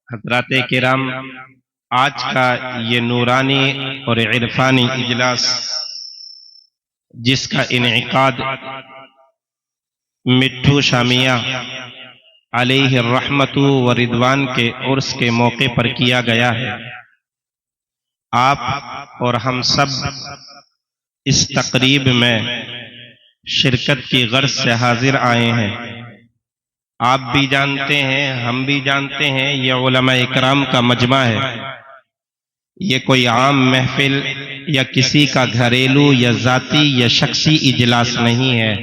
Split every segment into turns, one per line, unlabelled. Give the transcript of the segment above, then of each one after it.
حضرات کرام، آج کا یہ نورانی اور عرفانی اجلاس جس کا انعقاد مٹھو شامیہ علیہ الرحمت و رضوان کے عرس کے موقع پر کیا گیا ہے، آپ اور ہم سب اس تقریب میں شرکت کی غرض سے حاضر آئے ہیں۔ آپ بھی جانتے ہیں، ہم بھی جانتے ہیں، یہ علماء اکرام کا مجمع ہے۔ یہ کوئی عام محفل یا کسی کا گھریلو یا ذاتی یا شخصی اجلاس نہیں ہے،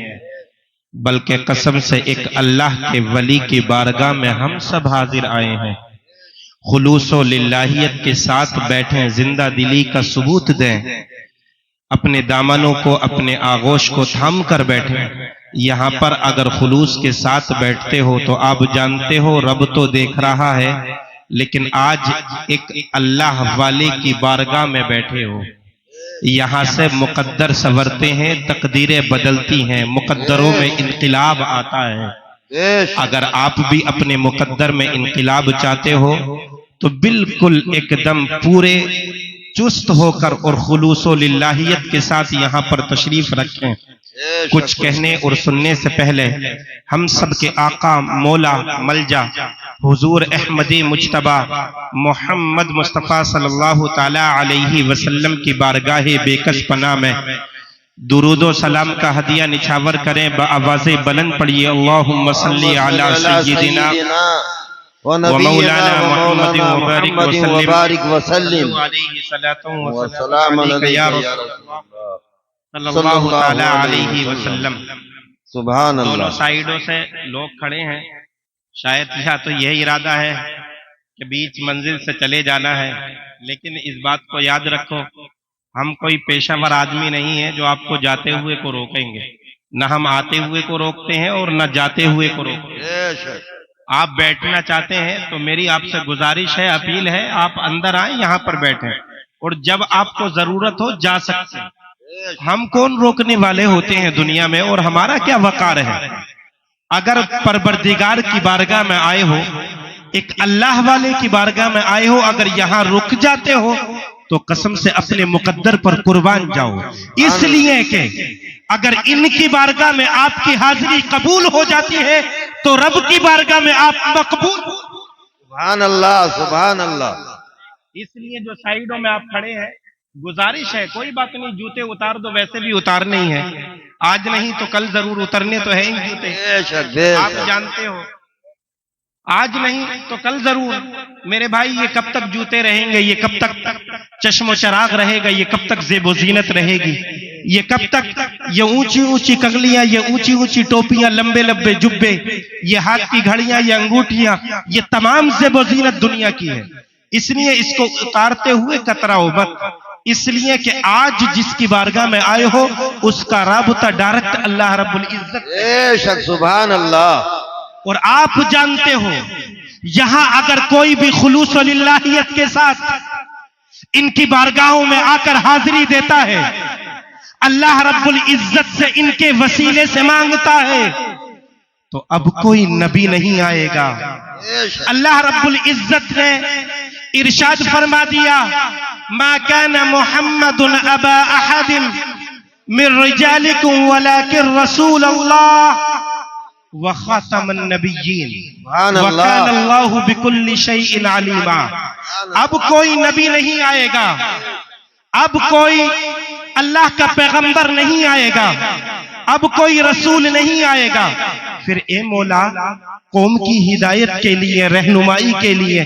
بلکہ قسم سے ایک اللہ کے ولی کی بارگاہ میں ہم سب حاضر آئے ہیں۔ خلوص و للہیت کے ساتھ بیٹھیں، زندہ دلی کا ثبوت دیں، اپنے دامنوں کو، اپنے آغوش کو تھام کر بیٹھیں۔ یہاں پر اگر خلوص کے ساتھ بیٹھتے ہو تو آپ جانتے ہو رب تو دیکھ رہا ہے، لیکن آج ایک اللہ والے کی بارگاہ میں بیٹھے ہو۔ یہاں سے مقدر سنورتے ہیں، تقدیریں بدلتی ہیں، مقدروں میں انقلاب آتا ہے۔ اگر آپ بھی اپنے مقدر میں انقلاب چاہتے ہو تو بالکل ایک دم پورے چست ہو کر اور خلوص و للہیت کے ساتھ یہاں پر تشریف رکھیں۔ کچھ کہنے اور سننے سے پہلے ہم سب کے آقا، مولا، ملجا حضور احمدی مجتبی محمد مصطفیٰ صلی اللہ تعالی علیہ وسلم کی بارگاہ بے کس پناہ میں درود و سلام کا ہدیہ نچھاور کریں۔ بآواز بلند پڑھیے، اللہم صلی علی سیدنا ومولانا محمد وبارک وسلم علیہ السلام علیکہ یا رسول اللہ صلی اللہ تعالی علیہ وسلم۔
سبحان اللہ۔
دونوں سائیڈوں سے لوگ کھڑے ہیں، شاید یا تو یہ ارادہ ہے کہ بیچ منزل سے چلے جانا ہے، لیکن اس بات کو یاد رکھو، ہم کوئی پیشہ ور آدمی نہیں ہے جو آپ کو جاتے ہوئے کو روکیں گے، نہ ہم آتے ہوئے کو روکتے ہیں اور نہ جاتے ہوئے کو روکتے ہیں۔ آپ بیٹھنا چاہتے ہیں تو میری آپ سے گزارش ہے، اپیل ہے، آپ اندر آئیں، یہاں پر بیٹھیں، اور جب آپ کو ضرورت ہو جا سکتے ہیں۔ ہم کون روکنے والے ہوتے ہیں دنیا میں، اور ہمارا کیا وقار ہے؟ اگر پروردگار کی بارگاہ میں آئے ہو، ایک اللہ والے کی بارگاہ میں آئے ہو، اگر یہاں رک جاتے ہو تو قسم سے اپنے مقدر پر قربان جاؤ، اس لیے کہ اگر ان کی بارگاہ میں آپ کی حاضری قبول ہو جاتی ہے تو رب کی بارگاہ میں آپ مقبول۔
سبحان اللہ، سبحان اللہ۔
اس لیے جو سائیڈوں میں آپ کھڑے ہیں، گزارش ہے، کوئی بات نہیں، جوتے اتار دو، ویسے بھی اتارنے ہی ہیں، آج نہیں تو کل ضرور اترنے تو ہیں ہی جوتے، آپ جانتے ہو، آج نہیں تو کل ضرور۔ میرے بھائی، یہ کب تک جوتے رہیں گے؟ یہ کب تک چشم و چراغ رہے گا؟ یہ کب تک زیب و زینت رہے گی؟ یہ کب تک یہ اونچی اونچی کنگلیاں، یہ اونچی اونچی ٹوپیاں، لمبے لمبے جبے، یہ ہاتھ کی گھڑیاں، یہ انگوٹھیاں، یہ تمام زیب و زینت دنیا کی ہے۔ اس لیے اس کو اتارتے ہوئے کتراؤ مت، اس لیے کہ آج جس کی بارگاہ میں آئے ہو اس کا رابطہ ڈائریکٹ اللہ رب العزت۔
بے شک، سبحان اللہ۔
اور آپ جانتے ہو، یہاں اگر کوئی بھی خلوص و للہیت کے ساتھ ان کی بارگاہوں میں آ کر حاضری دیتا ہے، اللہ رب العزت سے ان کے وسیلے سے مانگتا ہے، تو اب کوئی نبی نہیں آئے گا۔ اللہ رب العزت نے ارشاد فرما دیا، ما كان محمد ابا احد من رجالكم ولكن رسول الله وخاتم النبیین وکان اللہ بکل شیء علیما۔ اب کوئی نبی نہیں آئے گا، اب کوئی اللہ کا پیغمبر نہیں آئے گا، اب کوئی رسول نہیں آئے گا۔ پھر اے مولا، قوم کی ہدایت کے لیے، رہنمائی کے لیے،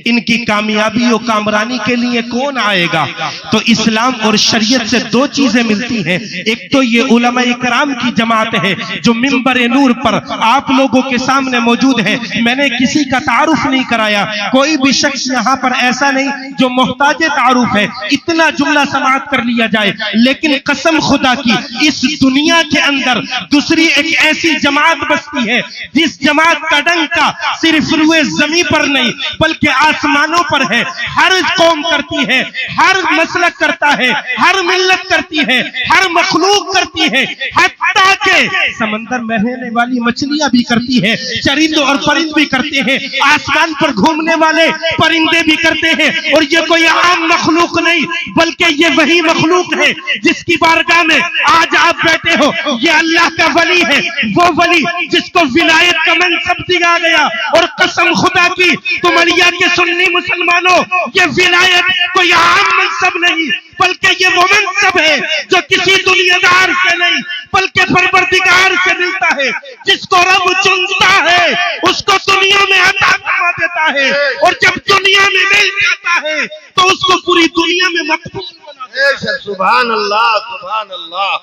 ان کی کامیابی و کامرانی کے لیے کون آئے گا؟ تو اسلام اور شریعت سے دو چیزیں ملتی ہیں، ایک تو یہ علماء اکرام کی جماعت ہے جو منبر نور پر آپ لوگوں کے سامنے موجود ہے۔ میں نے کسی کا تعارف نہیں کرایا، کوئی بھی شخص یہاں پر ایسا نہیں جو محتاج تعارف ہے، اتنا جملہ سماعت کر لیا جائے، لیکن قسم خدا کی اس دنیا کے اندر دوسری ایک ایسی جماعت بس بجتی ہے، جس جماعت کا ڈنکا صرف روئے زمین پر نہیں بلکہ آسمانوں پر ہے، ہر قوم کرتی ہے، ہر مسلک کرتا ہے، ہر ملت کرتی ہے، ہر مخلوق کرتی ہے، حتیٰ کہ سمندر میں رہنے والی مچھلیاں بھی کرتی ہے، چرند اور پرند بھی کرتے ہیں، آسمان پر گھومنے والے پرندے بھی کرتے ہیں، اور یہ کوئی عام مخلوق نہیں بلکہ یہ وہی مخلوق ہے جس کی بارگاہ میں آج آپ بیٹھے ہو۔ یہ اللہ کا ولی ہے، وہ ولی جس کو ولایت کا منصب دیا گیا، اور قسم خدا کی تمڑیا کے سنی مسلمانوں، یہ ولایت کوئی عام منصب نہیں بلکہ یہ وہ منصب ہے جو کسی دنیا دار سے نہیں بلکہ پروردگار سے ملتا ہے۔ جس کو رب چنتا ہے اس کو دنیا میں عطا فرما دیتا ہے، اور جب دنیا میں مل جاتا ہے تو اس کو پوری دنیا میں مقبول بنا دیتا ہے۔
سبحان اللہ سبحان اللہ۔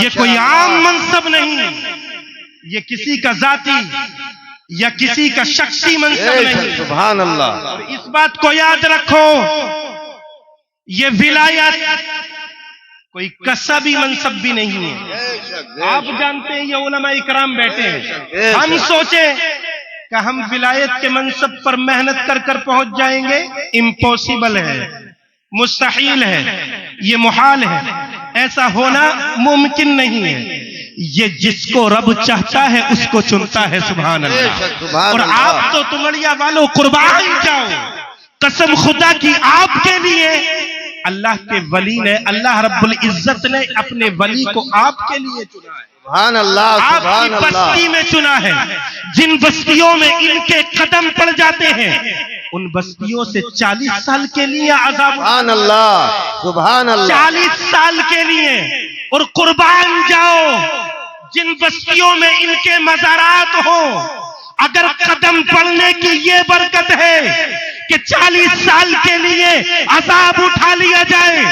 یہ کوئی عام منصب نہیں، یہ کسی کا ذاتی یا کسی کا شخصی منصب نہیں۔
سبحان اللہ۔
اور اس بات کو یاد رکھو، یہ ولایت کوئی کسبی منصب بھی نہیں ہے۔ آپ جانتے ہیں یہ علماء اکرام بیٹھے ہیں، ہم سوچیں کہ ہم ولایت کے منصب پر محنت کر کر پہنچ جائیں گے، امپوسیبل ہے، مستحیل ہے، یہ محال ہے، ایسا ہونا ممکن نہیں ہے۔ یہ جس کو رب چاہتا ہے اس کو چنتا ہے، سبحان اللہ۔ اور آپ تو تمڑیا والوں قربان جاؤ، قسم خدا کی آپ کے لیے اللہ کے ولی نے، اللہ رب العزت نے اپنے ولی کو آپ کے لیے چنا ہے،
سبحان اللہ سبحان
آپ کی
اللہ۔
بستی میں چنا ہے۔ جن بستیوں میں ان کے قدم پڑ جاتے ہیں ان بستیوں سے 40 سال کے لیے عذاب،
سبحان اللہ سبحان اللہ۔
40 سال کے لیے۔ اور قربان جاؤ جن بستیوں میں ان کے مزارات ہوں، اگر قدم پڑنے کی یہ برکت ہے کہ 40 سال کے لیے عذاب اٹھا لیا جائے،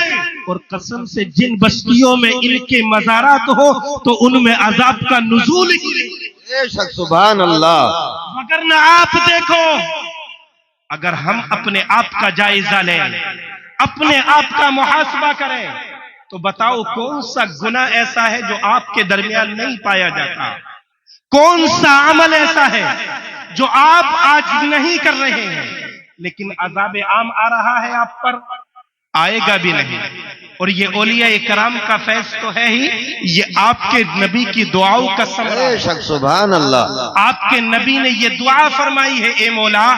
اور قسم سے جن بستیوں میں ان کے مزارات ہو تو ان میں عذاب کا نزول ہی نہیں۔
سبحان اللہ۔
مگر نہ آپ دیکھو، اگر ہم اپنے آپ کا جائزہ لیں، اپنے آپ کا محاسبہ کریں، تو بتاؤ کون سا گناہ ایسا ہے جو آپ کے درمیان نہیں پایا جاتا؟ کون سا عمل ایسا ہے جو آپ آج نہیں کر رہے ہیں لیکن عذاب عام آ رہا ہے آپ پر؟ آئے گا بھی نہیں۔ اور یہ اولیاء کرام کا فیض تو ہے ہی، یہ آپ کے نبی کی دعاؤں کا ثمرہ ہے۔
سبحان اللہ۔
آپ کے نبی نے یہ دعا فرمائی ہے، اے مولا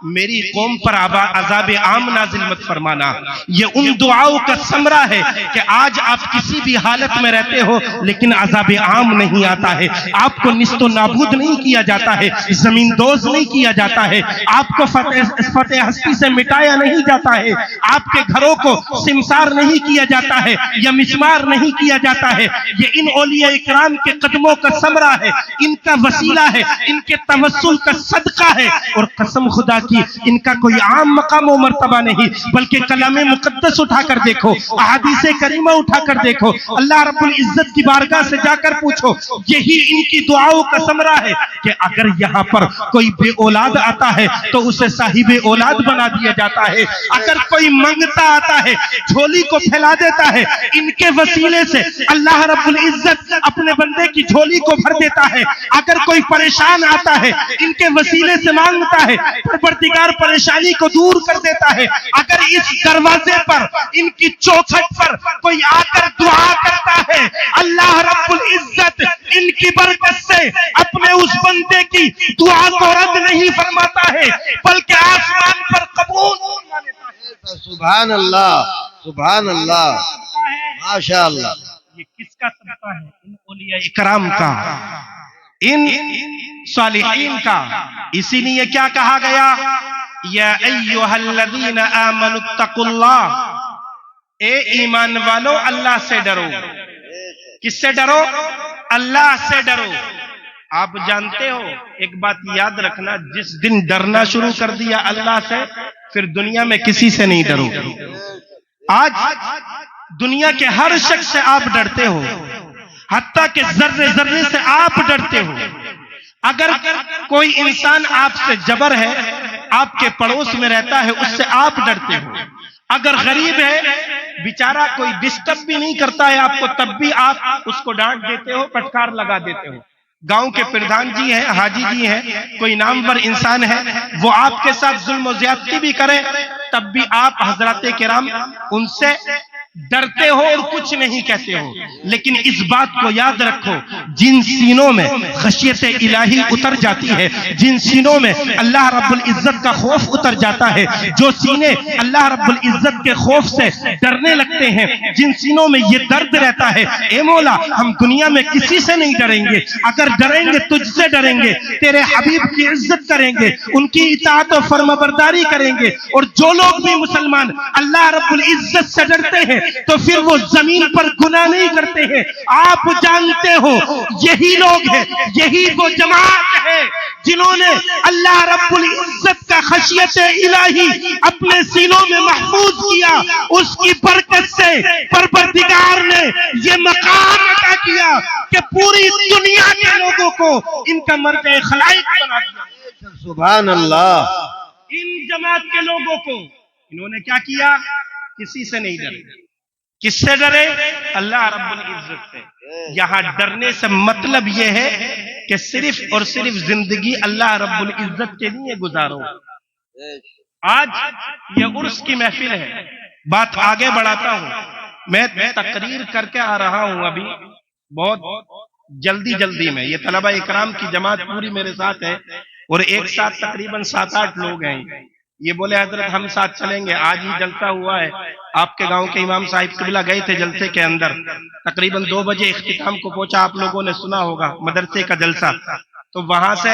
میری قوم پر عذاب عام نازل مت فرمانا۔ یہ ان دعاؤں کا ثمرہ ہے کہ آج آپ کسی بھی حالت میں رہتے ہو لیکن عذاب عام نہیں آتا ہے، آپ کو نیست و نابود نہیں کیا جاتا ہے، زمین دوز نہیں کیا جاتا ہے، آپ کو فتح ہستی سے مٹایا نہیں جاتا ہے، آپ کے گھروں کو سمسار نہیں کیا جاتا ہے یا مسمار نہیں کیا جاتا ہے۔ یہ ان اولیاء اکرام کے قدموں کا ثمرہ ہے، ان کا وسیلہ ہے، ان کے توسل کا صدقہ ہے۔ اور قسم خدا کی ان کا کوئی عام مقام و مرتبہ نہیں بلکہ کلام مقدس اٹھا کر دیکھو، احادیث کریمہ اٹھا کر دیکھو، اللہ رب العزت کی بارگاہ سے جا کر پوچھو، یہی ان کی دعاؤں کا ثمرہ ہے کہ اگر یہاں پر کوئی بے اولاد آتا ہے تو اسے صاحب اولاد بنا دیا جاتا ہے، اگر کوئی منگتا آتا ہے جھولی کو پھیلا دیتا ہے، ان کے وسیلے سے اللہ رب العزت اپنے بندے کی جھولی کو بھر دیتا ہے، اگر کوئی پریشان آتا ہے ان کے وسیلے سے مانگتا ہے، پروردگار پریشانی کو دور کر دیتا ہے، اگر اس دروازے پر ان کی چوکھٹ پر کوئی آ کر دعا کرتا ہے، اللہ رب العزت ان کی برکت سے اپنے اس بندے کی دعا کو رد نہیں فرماتا ہے بلکہ آسمان پر قبول فرما لیتا ہے۔
سبحان اللہ سبحان اللہ ماشاء اللہ۔
یہ کس کا صدقہ ہے؟ ان اولیاء اکرام کا، ان صالحین کا۔ اسی لیے کیا کہا گیا؟ یا ایھا الذین آمنوا اتقوا اللہ، اے ایمان والو اللہ سے ڈرو۔ کس سے ڈرو؟ اللہ سے ڈرو۔ آپ جانتے ہو ایک بات یاد رکھنا، جس دن ڈرنا شروع کر دیا اللہ سے پھر دنیا میں کسی سے نہیں ڈرو۔ آج دنیا کے ہر شخص سے آپ ڈرتے ہو، حتیٰ کہ ذرے ذرے سے آپ ڈرتے ہو۔ اگر کوئی انسان آپ سے جبر ہے، آپ کے پڑوس میں رہتا ہے، اس سے آپ ڈرتے ہو۔ اگر غریب ہے، بیچارہ کوئی ڈسٹرب بھی نہیں کرتا ہے آپ کو، تب بھی آپ اس کو ڈانٹ دیتے ہو، پٹکار لگا دیتے ہو۔ گاؤں کے پردھان جی ہیں، حاجی جی ہیں، کوئی نامور انسان ہے، وہ آپ کے ساتھ ظلم و زیادتی بھی کریں تب بھی آپ حضرات کرام ان سے ڈرتے ہو اور کچھ نہیں کہتے ہو. لیکن اس بات کو یاد رکھو، جن سینوں میں خشیت الہی اتر جاتی ہے، جن سینوں میں اللہ رب العزت کا خوف اتر جاتا ہے، جو سینے اللہ رب العزت کے خوف سے ڈرنے لگتے ہیں، جن سینوں میں یہ درد رہتا ہے، اے مولا ہم دنیا میں کسی سے نہیں ڈریں گے، اگر ڈریں گے تجھ سے ڈریں گے، تیرے حبیب کی عزت کریں گے، ان کی اطاعت و فرمانبرداری کریں گے. اور جو لوگ بھی مسلمان اللہ رب العزت سے ڈرتے ہیں تو پھر وہ زمین پر گناہ نہیں کرتے ہیں. آپ جانتے ہو یہی لوگ ہیں، یہی وہ جماعت ہے جنہوں نے اللہ رب العزت کا خشیت الہی اپنے سینوں میں محفوظ کیا. اس کی برکت سے پروردگار نے یہ مقام عطا کیا کہ پوری دنیا کے لوگوں کو ان کا مرجع خلائق بنا دیا.
سبحان اللہ.
ان جماعت کے لوگوں کو انہوں نے کیا کیا؟ کسی سے نہیں ڈرے. کس سے ڈرے؟ اللہ رب العزت سے. یہاں ڈرنے سے مطلب یہ ہے کہ صرف اور صرف زندگی اللہ رب العزت کے لیے گزارو. آج یہ عرس کی محفل ہے، بات آگے بڑھاتا ہوں. میں تقریر کر کے آ رہا ہوں ابھی بہت جلدی میں. یہ طلبہ اکرام کی جماعت پوری میرے ساتھ ہے اور ایک ساتھ تقریباً 7-8 لوگ ہیں. یہ بولے حضرت ہم ساتھ چلیں گے. آج ہی جلسہ ہوا ہے، آپ کے گاؤں کے امام صاحب قبلہ گئے تھے جلسے کے اندر. تقریباً 2 بجے اختتام کو پہنچا. آپ لوگوں نے سنا ہوگا مدرسے کا جلسہ. تو وہاں سے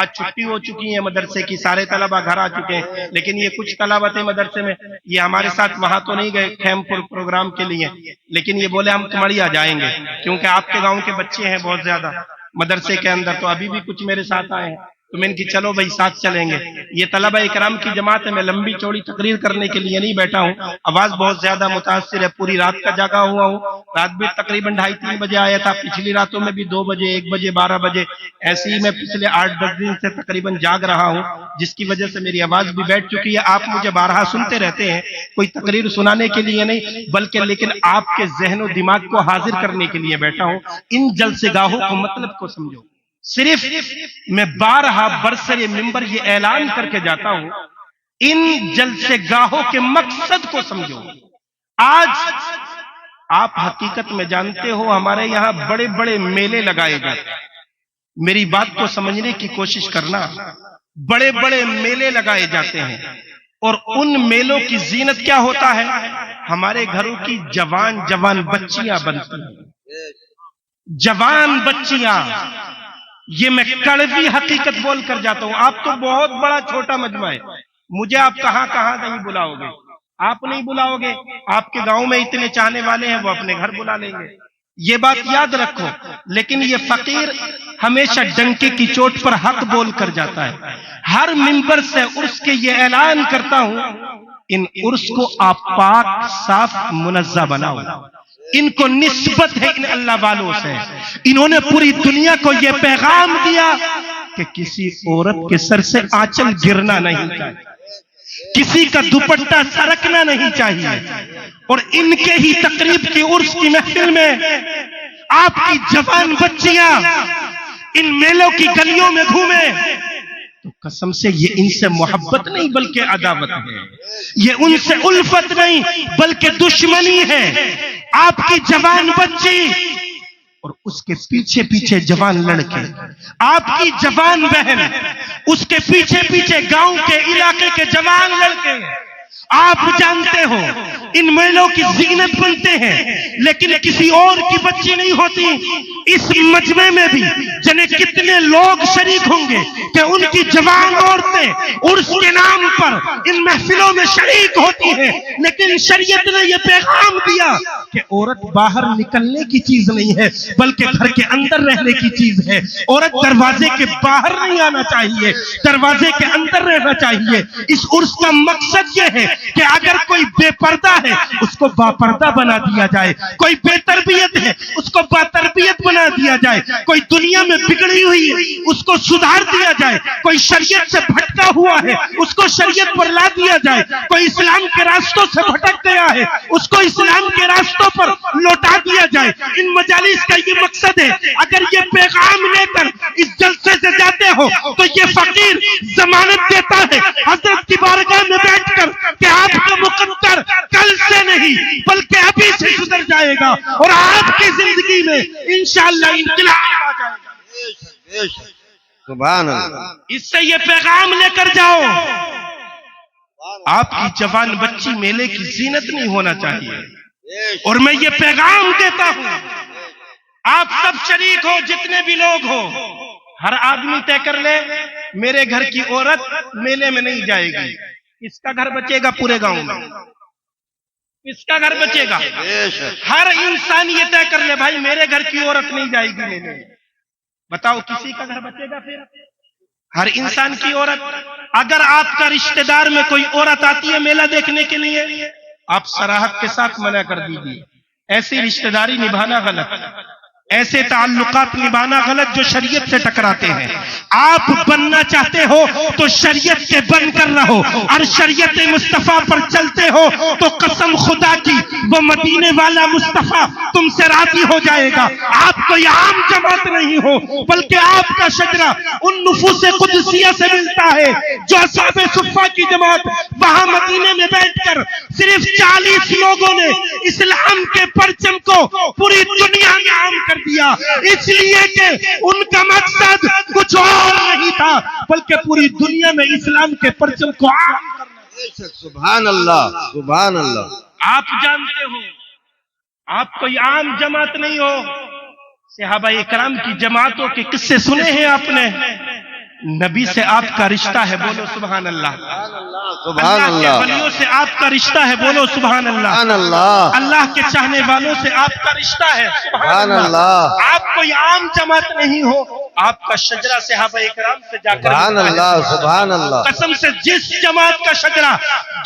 آج چھٹی ہو چکی ہے مدرسے کی، سارے طلبہ گھر آ چکے ہیں. لیکن یہ کچھ طلبہ تھے مدرسے میں، یہ ہمارے ساتھ وہاں تو نہیں گئے خیم پور پروگرام کے لیے، لیکن یہ بولے ہم کمڑیا جائیں گے کیونکہ آپ کے گاؤں کے بچے ہیں بہت زیادہ مدرسے کے اندر. تو ابھی بھی کچھ میرے ساتھ آئے ہیں تو میں ان کی چلو بھائی ساتھ چلیں گے. یہ طلبہ اکرام کی جماعت ہے. میں لمبی چوڑی تقریر کرنے کے لیے نہیں بیٹھا ہوں. آواز بہت زیادہ متاثر ہے. پوری رات کا جاگا ہوا ہوں. رات بھی تقریباً 2:30-3 بجے آیا تھا. پچھلی راتوں میں بھی 2 بجے 1 بجے 12 بجے ایسے ہی میں پچھلے 8-10 دن سے تقریباً جاگ رہا ہوں، جس کی وجہ سے میری آواز بھی بیٹھ چکی ہے. آپ مجھے بارہا سنتے رہتے ہیں، کوئی تقریر سنانے کے لیے نہیں بلکہ لیکن آپ کے ذہن و دماغ کو حاضر کرنے کے لیے بیٹھا ہوں. ان جلسے گاہوں کو مطلب کو سمجھو. صرف میں بارہا برسر ممبر یہ اعلان کر کے جاتا ہوں، ان جلسے گاہوں کے مقصد کو سمجھو. آج آپ حقیقت میں جانتے ہو ہمارے یہاں بڑے بڑے میلے لگائے جاتے ہیں. میری بات کو سمجھنے کی کوشش کرنا. بڑے بڑے میلے لگائے جاتے ہیں اور ان میلوں کی زینت کیا ہوتا ہے؟ ہمارے گھروں کی جوان بچیاں بنتی ہیں. جوان بچیاں. یہ میں کڑوی حقیقت بول کر جاتا ہوں. آپ تو بہت بڑا چھوٹا مجمع ہے، مجھے آپ کہاں نہیں بلاؤ گے. آپ نہیں بلاؤ گے، آپ کے گاؤں میں اتنے چاہنے والے ہیں وہ اپنے گھر بلا لیں گے. یہ بات یاد رکھو. لیکن یہ فقیر ہمیشہ ڈنکے کی چوٹ پر حق بول کر جاتا ہے. ہر منبر سے عرس کے یہ اعلان کرتا ہوں، ان عرس کو آپ پاک صاف منزہ بناؤ. ان کو نسبت ہے ان اللہ والوں سے. انہوں نے پوری دنیا کو یہ پیغام دیا کہ کسی عورت کے سر سے آنچل گرنا نہیں چاہیے، کسی کا دوپٹہ سرکنا نہیں چاہیے. اور ان کے ہی تقریب کی عرس کی محفل میں آپ کی جوان بچیاں ان میلوں کی گلیوں میں گھومیں تو قسم سے یہ ان سے محبت نہیں بلکہ عداوت ہے. یہ ان سے الفت نہیں بلکہ دشمنی ہے. آپ کی جوان بچی اور اس کے پیچھے پیچھے جوان لڑکے، آپ کی جوان بہن، اس کے پیچھے پیچھے گاؤں کے علاقے کے جوان لڑکے. آپ جانتے ہو ان میلوں کی زینت بنتے ہیں لیکن کسی اور کی بچی نہیں ہوتی. اس مجمع میں بھی جنے کتنے لوگ شریک ہوں گے کہ ان کی جوان عورتیں عرس کے نام پر ان محفلوں میں شریک ہوتی ہیں. لیکن شریعت نے یہ پیغام دیا کہ عورت باہر نکلنے کی چیز نہیں ہے بلکہ گھر کے اندر رہنے کی چیز ہے. عورت دروازے کے باہر نہیں آنا چاہیے، دروازے کے اندر رہنا چاہیے. اس عرس کا مقصد یہ ہے کہ اگر کوئی بے پردہ ہے اس کو با پردہ بنا دیا جائے، کوئی بے تربیت ہے اس کو با تربیت بنا دیا جائے، کوئی دنیا میں بگڑی ہوئی ہے اس کو سدھار دیا جائے، کوئی شریعت سے بھٹکا ہوا ہے اس کو شریعت پر لا دیا جائے، کوئی اسلام کے راستوں سے بھٹک گیا ہے اس کو اسلام کے راستوں راستوں پر لوٹا دیا جائے. ان مجالس کا یہ مقصد ہے. اگر یہ پیغام لے کر اس جلسے سے جاتے ہو تو یہ فقیر ضمانت دیتا ہے حضرت کی بارگاہ میں بیٹھ کر کہ آپ کا مقدر کل سے نہیں بلکہ ابھی سے سدھر جائے گا اور آپ کی زندگی میں انشاءاللہ انقلاب آ جائے گا.
بے شک. سبحان اللہ.
اس سے یہ پیغام لے کر جاؤ. آپ کی جوان بچی میلے کی زینت نہیں ہونا چاہیے. اور میں یہ پیغام دیتا ہوں, آپ سب شریک ہو, جتنے بھی لوگ ہو, ہر آدمی طے کر لے میرے گھر کی عورت میلے میں نہیں جائے گی. اس کا گھر بچے گا پورے گاؤں میں, اس کا گھر بچے گا.
بے شک.
ہر انسان یہ طے کر لے بھائی میرے گھر کی عورت نہیں جائے گی میلے میں. بتاؤ کسی کا گھر بچے گا پھر؟ ہر انسان کی عورت. اگر آپ کا رشتہ دار میں کوئی عورت آتی ہے میلہ دیکھنے کے لیے, آپ صراحت کے ساتھ منع کر دیجیے. ایسی رشتہ داری نبھانا غلط, ایسے تعلقات نبھانا غلط جو شریعت سے ٹکراتے ہیں. آپ بننا چاہتے ہو تو شریعت کے بن کر رہو, اور شریعت مصطفیٰ پر چلتے ہو تو قسم خدا کی وہ مدینے والا مصطفیٰ تم سے راضی ہو جائے گا. آپ کوئی عام جماعت نہیں ہو بلکہ آپ کا شجرہ ان نفوس قدسیہ سے ملتا ہے جو اصحاب صفہ کی جماعت وہاں مدینے میں بیٹھ کر صرف 40 لوگوں نے اسلام کے پرچم کو پوری دنیا میں عام کر دیا, اس لیے کہ ان کا مقصد کچھ اور نہیں تھا بلکہ پوری دنیا میں اسلام کے پرچم کو عام کرنا.
سبحان اللہ. سبحان اللہ.
آپ جانتے ہو آپ کوئی عام جماعت نہیں ہو. صحابہ اکرام کی جماعتوں کے قصے سنے ہیں آپ نے. نبی سے آپ کا رشتہ ہے, بولو سبحان اللہ.
سبحان
اللہ کے
اللہ.
ولیوں سے آپ کا رشتہ ہے, بولو سبحان اللہ.
سبحان اللہ.
اللہ کے چاہنے والوں سے آپ کا رشتہ ہے,
سبحان اللہ.
آپ کوئی عام جماعت نہیں ہو, آپ کا شجرہ صحابہ اکرام سے جا کر
سبحان اللہ. سبحان اللہ.
قسم سے جس جماعت کا شجرہ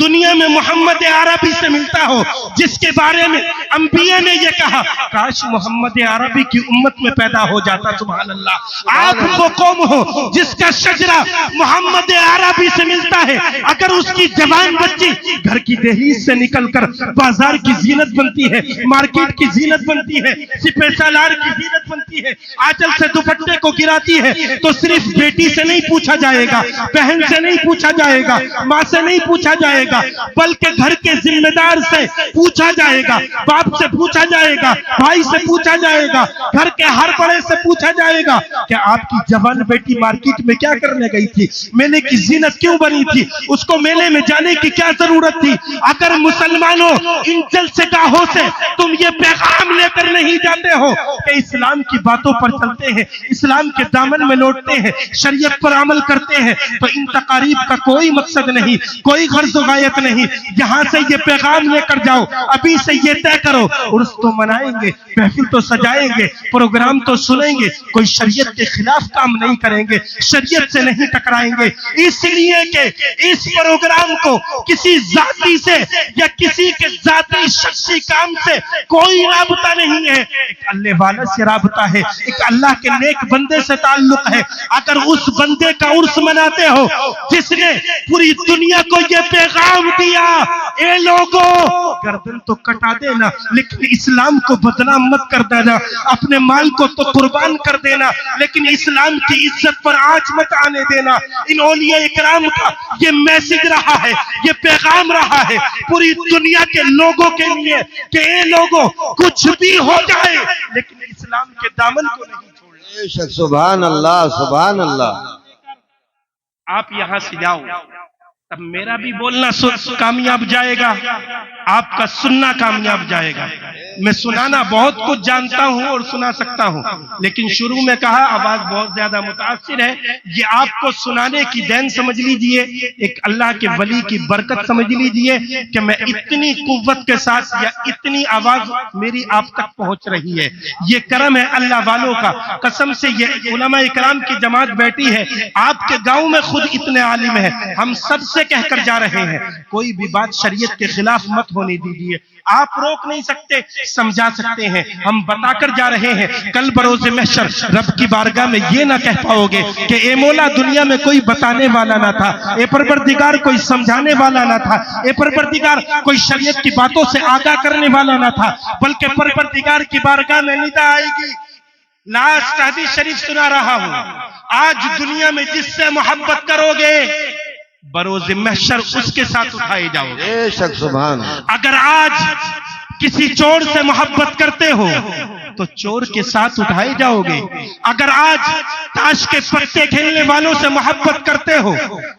دنیا میں محمد عربی سے ملتا ہو, جس کے بارے میں انبیاء نے یہ کہا کاش محمد عربی کی امت میں پیدا ہو جاتا, سبحان اللہ. آپ وہ قوم ہو جس کا شجرہ محمد عربی سے ملتا ہے, اگر اس کی جوان بچی گھر کی دہلیز سے نکل کر بازار کی زینت بنتی ہے, مارکیٹ کی زینت بنتی ہے, سپہ سالار کی زینت بنتی ہے, آنچل سے دوپٹے کو گراتی ہے, تو صرف بیٹی سے نہیں پوچھا جائے گا, بہن سے نہیں پوچھا جائے گا, ماں سے نہیں پوچھا جائے گا, بلکہ گھر کے ذمہ دار سے پوچھا جائے گا, باپ سے پوچھا جائے گا, بھائی سے پوچھا جائے گا, گھر کے ہر بڑے سے پوچھا جائے گا کہ آپ کی جوان بیٹی مارکیٹ میں کیا کرنے گئی تھی, میلے کی زینت کیوں بنی تھی, اس کو میلے میں جانے کی کیا ضرورت تھی. اگر مسلمانوں ان جلسے گاہوں سے تم یہ پیغام لے کر نہیں جاتے ہو کہ اسلام کی باتوں پر چلتے ہیں, اسلام کے دامن میں لوٹتے ہیں, شریعت پر عمل کرتے ہیں, تو ان تقاریب کا کوئی مقصد نہیں, کوئی غرض و غایت نہیں. یہاں سے یہ پیغام لے کر جاؤ, ابھی سے یہ طے کرو, عرس تو منائیں گے, محفل تو سجائیں گے, پروگرام تو سنیں گے, کوئی شریعت کے خلاف کام نہیں کریں گے, شریعت سے نہیں ٹکرائیں گے, اس لیے کہ اس پروگرام کو کسی ذاتی سے یا کسی کے ذاتی شخصی کام سے کوئی رابطہ نہیں ہے, ایک اللہ والا سے رابطہ ہے, ایک اللہ کے نیک بندے سے تعلق ہے. اگر اس بندے کا عرس مناتے ہو جس نے پوری دنیا کو یہ پیغام دیا, اے لوگوں گردن تو کٹا دینا لیکن اسلام کو بدنام مت کر دینا, اپنے مال کو تو قربان کر دینا لیکن اسلام کی عزت پر آنچ مت آنے دینا. ان اولیاء اکرام کا یہ میسج رہا ہے, یہ پیغام رہا ہے پوری دنیا کے لوگوں کے لیے کہ اے لوگوں کچھ بھی ہو جائے لیکن اسلام کے دامن کو نہیں چھوڑنا.
سبحان اللہ. سبحان اللہ.
آپ یہاں سے جاؤ تب میرا بھی بولنا کامیاب جائے گا, آپ کا سننا کامیاب جائے گا. میں سنانا بہت کچھ جانتا ہوں اور سنا سکتا ہوں, لیکن شروع میں کہا آواز بہت زیادہ متاثر ہے, یہ آپ کو سنانے کی دین سمجھ لیجئے, ایک اللہ کے ولی کی برکت سمجھ لیجئے کہ میں اتنی قوت کے ساتھ یا اتنی آواز میری آپ تک پہنچ رہی ہے. یہ کرم ہے اللہ والوں کا. قسم سے یہ علماء اکرام کی جماعت بیٹھی ہے, آپ کے گاؤں میں خود اتنے عالم ہیں, ہم سب سے کہہ کر جا رہے ہیں کوئی بھی بات شریعت کے خلاف مت ہونے دیجیے. آپ روک نہیں سکتے, سمجھا سکتے ہیں. ہم بتا کر جا رہے ہیں کل بروز محشر رب کی بارگاہ میں یہ نہ کہہ پاؤ گے کہ اے مولا دنیا میں کوئی بتانے والا نہ تھا, اے پروردگار کوئی سمجھانے والا نہ تھا, اے پروردگار کوئی شریعت کی باتوں سے آگاہ کرنے والا نہ تھا, بلکہ پروردگار کی بارگاہ میں ندا آئے گی. لاسٹ حدیث شریف سنا رہا ہوں, آج دنیا میں جس سے محبت کرو گے بروز محشر اس کے ساتھ اٹھائے جاؤ گے.
بے شک سبحان.
اگر آج کسی چور سے محبت کرتے ہو تو چور کے ساتھ اٹھائے جاؤ گے. اگر آج تاش کے پتے کھیلنے والوں سے محبت کرتے ہو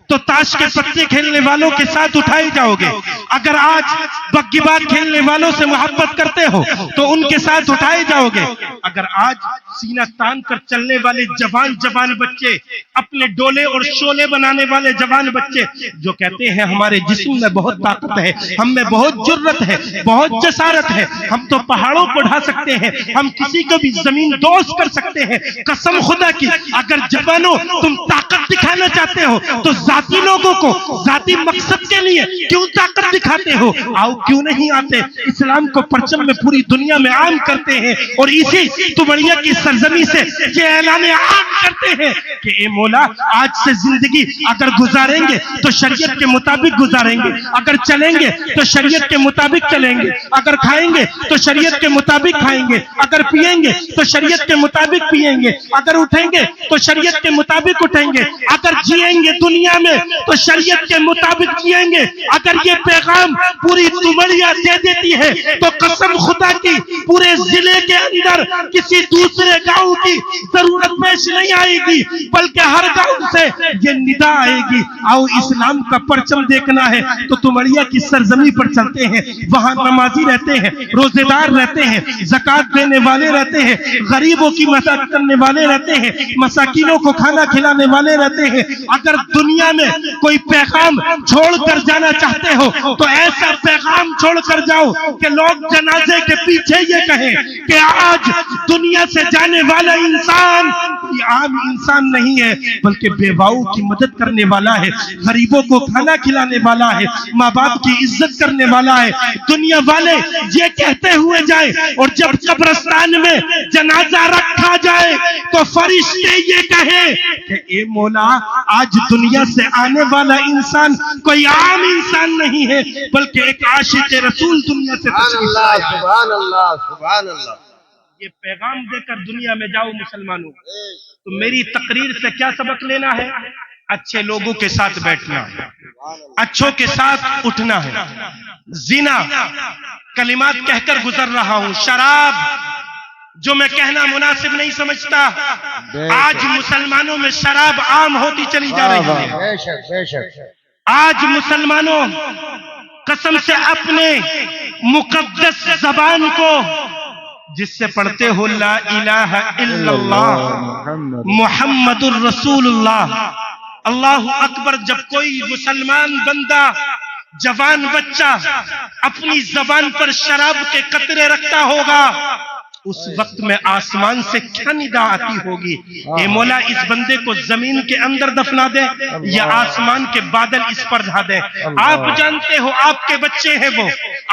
تو تاش کے پتے کھیلنے والوں کے ساتھ اٹھائے جاؤ گے. اگر آج بگی بات کھیلنے والوں سے محبت کرتے ہو تو ان کے ساتھ اٹھائے جاؤ گے. اگر آج سینہ تان کر چلنے والے جوان بچے, اپنے ڈولے اور شولے بنانے والے جوان بچے جو کہتے ہیں ہمارے جسم میں بہت طاقت ہے, ہم میں بہت جرت ہے, بہت جسارت ہے, ہم تو پہاڑوں کو ڈھا سکتے ہیں, ہم کسی کو بھی زمین دوز کر سکتے ہیں, قسم خدا کی اگر جوانوں تم طاقت دکھانا چاہتے ہو تو ذاتی لوگوں کو ذاتی مقصد کے لیے کیوں طاقت دکھاتے ہو؟ آؤ کیوں نہیں آتے, اسلام کو پرچم میں پوری دنیا میں عام کرتے ہیں اور اسی تمڑیا کی سرزمین سے یہ اعلان عام کرتے ہیں کہ اے مولا آج سے زندگی اگر گزاریں گے تو شریعت کے مطابق گزاریں گے, اگر چلیں گے تو شریعت کے مطابق چلیں گے, اگر کھائیں گے تو شریعت کے مطابق کھائیں گے, اگر پیئیں گے تو شریعت کے مطابق پیئیں گے, اگر اٹھیں گے تو شریعت کے مطابق اٹھیں گے, اگر جیئیں گے دنیا میں تو شریعت کے مطابق جیئیں گے. اگر یہ پیغام پوری تمڑیا دے دیتی ہے تو قسم خدا کی پورے ضلع کے اندر کسی دوسرے گاؤں کی ضرورت پیش نہیں آئے گی, بلکہ ہر گاؤں سے یہ ندا آئے گی, آؤ اسلام کا پرچم دیکھنا ہے تو تمڑیا کی سرزمین پر چلتے ہیں, وہاں نمازی رہتے ہیں, روزے دار رہتے ہیں, زکات دینے والے رہتے ہیں, غریبوں کی مدد کرنے والے رہتے ہیں, مساکینوں کو کھانا کھلانے والے رہتے ہیں. اگر دنیا میں کوئی پیغام چھوڑ کر جانا چاہتے ہو تو ایسا پیغام چھوڑ کر جاؤ کہ لوگ جنازے کے پیچھے یہ کہیں کہ آج دنیا سے جانے والا انسان کوئی عام انسان نہیں ہے بلکہ بیواؤں کی مدد کرنے والا ہے, غریبوں کو کھانا کھلانے والا ہے, ماں باپ کی عزت کرنے والا ہے. دنیا والے یہ کہتے ہوئے جائیں اور جب قبرستان میں جنازہ رکھا جائے تو فرشتے یہ کہیں کہ اے مولا آج دنیا سے آنے والا انسان کوئی عام انسان نہیں ہے بلکہ ایک عاشق رسول دنیا سے تشریف لایا ہے.
سبحان اللہ سبحان اللہ.
یہ پیغام دے کر دنیا میں جاؤ مسلمانوں. تو میری تقریر سے کیا سبق لینا ہے؟ اچھے لوگوں کے ساتھ بیٹھنا, اچھوں کے ساتھ اٹھنا ہے. زنا کلمات کہہ کر گزر رہا ہوں, شراب جو میں کہنا مناسب نہیں سمجھتا, آج مسلمانوں میں شراب عام ہوتی چلی جا رہی ہے.
بے شک بے شک.
آج مسلمانوں قسم سے اپنے مقدس زبان کو جس سے پڑھتے ہو لا الہ الا اللہ محمد الرسول اللہ اللہ اکبر, جب کوئی مسلمان بندہ جوان بچہ اپنی زبان پر شراب کے قطرے رکھتا ہوگا اس وقت میں آسمان سے کیا ندا آتی ہوگی, اے مولا اس بندے کو زمین کے اندر دفنا دے یا آسمان کے بادل اس پر ڈھا دے. آپ جانتے ہو آپ کے بچے ہیں, وہ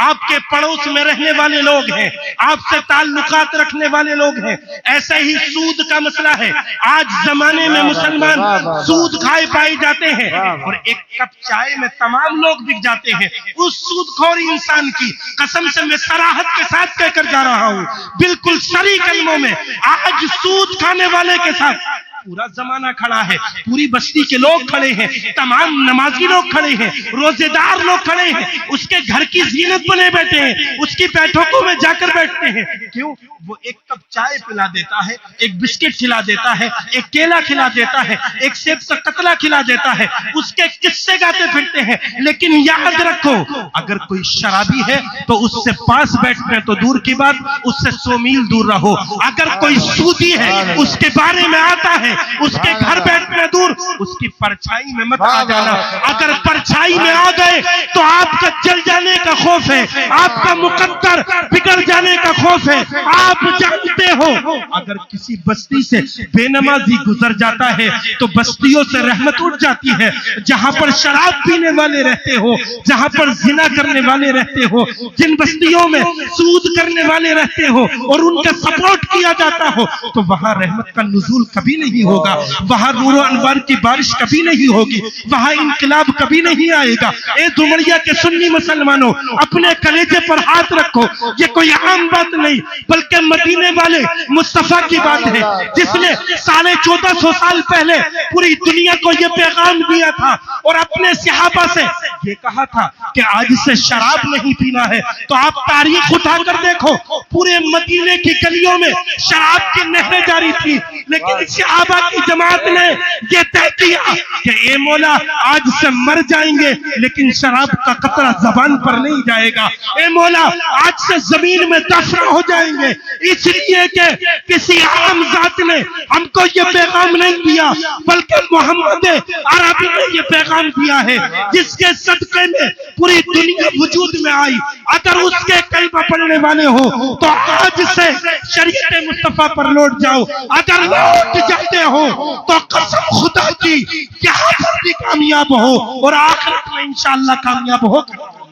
آپ کے پڑوس میں رہنے والے لوگ ہیں, آپ سے تعلقات رکھنے والے لوگ ہیں. ایسا ہی سود کا مسئلہ ہے, آج زمانے میں مسلمان سود کھائے پائے جاتے ہیں اور ایک کپ چائے میں تمام لوگ بک جاتے ہیں. اس سود خوری انسان کی قسم سے میں صراحت کے ساتھ کہہ کر جا رہا ہوں, بالکل سری کلموں میں آج سود کھانے والے کے ساتھ پورا زمانہ کھڑا ہے, پوری بستی کے لوگ کھڑے ہیں, تمام نمازی لوگ کھڑے ہیں, روزے دار لوگ کھڑے ہیں, اس کے گھر کی زینت بنے بیٹھے ہیں, اس کی بیٹھکوں میں جا کر بیٹھتے ہیں. کیوں؟ وہ ایک کپ چائے پلا دیتا ہے, ایک بسکٹ کھلا دیتا ہے, ایک کیلا کھلا دیتا ہے, ایک سیب کا قطرہ کھلا دیتا ہے, اس کے قصے گاتے پھرتے ہیں. لیکن یاد رکھو اگر کوئی شرابی ہے تو اس سے پاس بیٹھنے تو دور کی بات, اس سے 100 میل دور رہو. اگر کوئی سودی ہے اس کے بارے میں آتا ہے, اس کے گھر بیٹھنے دور, اس کی پرچھائی میں مت آ جانا. اگر پرچھائی میں آ گئے تو آپ کا جل جانے کا خوف ہے, آپ کا مقدر بگڑ جائے جانے کا خوف ہے. آپ جانتے ہو اگر کسی بستی سے بے نمازی گزر جاتا ہے تو بستیوں سے رحمت اٹھ جاتی ہے. جہاں پر شراب پینے والے رہتے ہو, جہاں پر زنا کرنے والے رہتے ہو, جن بستیوں میں سود کرنے والے رہتے ہو اور ان کا سپورٹ کیا جاتا ہو, تو وہاں رحمت کا نزول کبھی نہیں ہوگا, وہاں نور و انوار کی بارش کبھی نہیں ہوگی, وہاں انقلاب کبھی نہیں آئے گا. اے دمڑیا کے سنی مسلمانوں, اپنے کلیجے پر ہاتھ رکھو. یہ کوئی عام بات نہیں بلکہ مدینے والے مصطفیٰ کی بات ہے, جس نے 1450 سال پہلے پوری دنیا کو یہ پیغام دیا تھا اور اپنے صحابہ سے یہ کہا تھا کہ آج سے شراب نہیں پینا ہے. تو آپ تاریخ اٹھا کر دیکھو, پورے مدینے کی گلیوں میں شراب کی نہریں جاری تھی, لیکن صحابہ کی جماعت نے یہ طے کیا کہ اے مولا آج سے مر جائیں گے لیکن شراب کا قطرہ زبان پر نہیں جائے گا. اے مولا آج سے زمین میں دفن ہو جائیں گے, اس لیے کہ کسی عام ذات نے ہم کو یہ پیغام نہیں دیا بلکہ محمد عربی نے یہ پیغام دیا ہے جس کے صدقے میں پوری دنیا وجود میں آئی. اگر اس کے کلمہ پڑھنے والے ہو تو آج سے شریعت مصطفیٰ پر لوٹ جاؤ. اگر لوٹ جاتے ہو تو قسم خدا کی یہاں پر بھی کامیاب ہو اور آخرت میں انشاءاللہ کامیاب ہو.